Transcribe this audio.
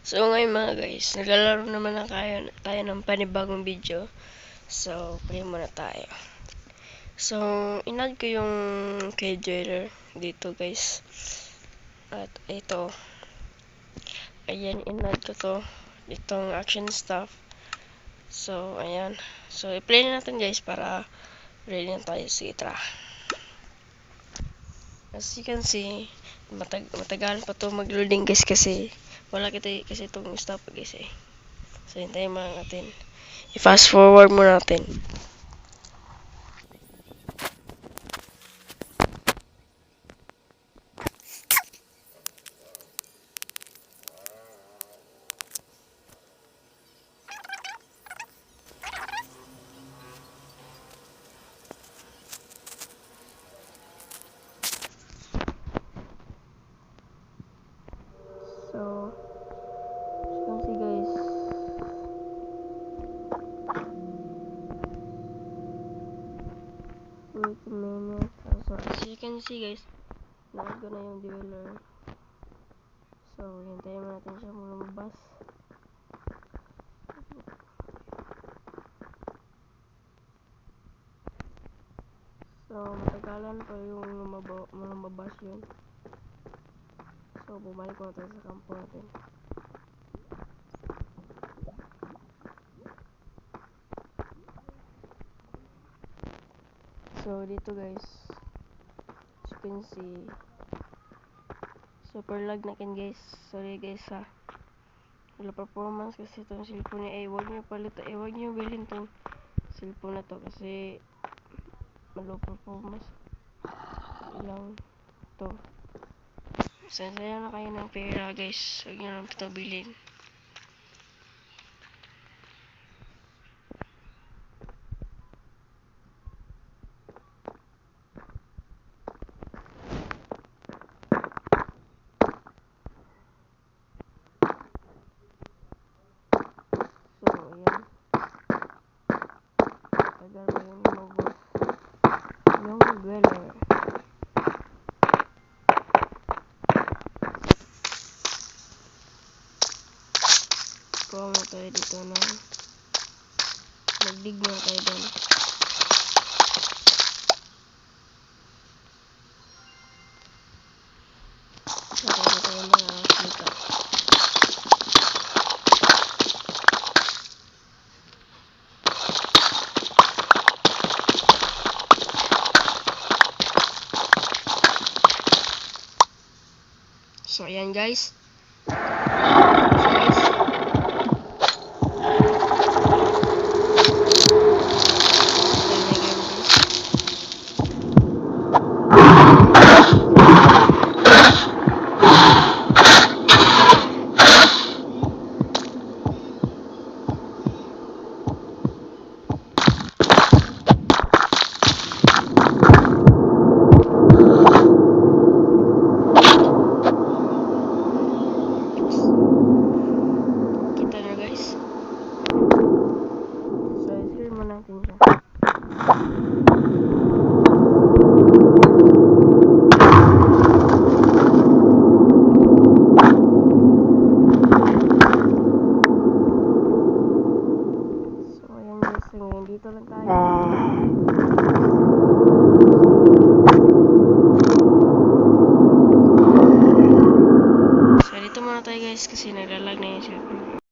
So ngayon mga guys, naglalaro naman na tayo ng panibagong video. So, play muna tayo. So, inad ko yung K-Jailer dito guys. At ito. Ayan, inad ko to. Itong action stuff. So, ayan. So, i-play na natin guys para ready na tayo. Sige, tara. As you can see, matagal pa to mag-loading guys kasi wala kasi itong stop guys eh. So, hintayin muna natin. I-fast forward muna natin. So, as you can see guys, wait a minute. So, as you can see guys, nag ko na yung dealer. So, hintayin mo natin siya muna lumabas. So, matagalan pa yung lumabas yun. So, bumalik ko tayo sa kampo natin. So, dito guys, as you can see, super lag na kin guys. Sorry guys ha. Wala performance kasi itong cellphone niya. Huwag niyo palit. Huwag niyo bilhin itong cellphone na to kasi malo performance. Ilang to. Sayang na kayo ng pera guys. Huwag niyo lang ito bilhin. So, ayan. Tagal ba yung lumabas? Yung dweller. Kuha mo tayo dito na magdig mo tayo doon. Nakita tayo mga kita. So, ayan guys. Kita na guys. So, i-clear mo natin siya. So, ayan guys. Ngayon dito lang tayo. So, dito muna tayo guys kasi naglalag na yung cellphone.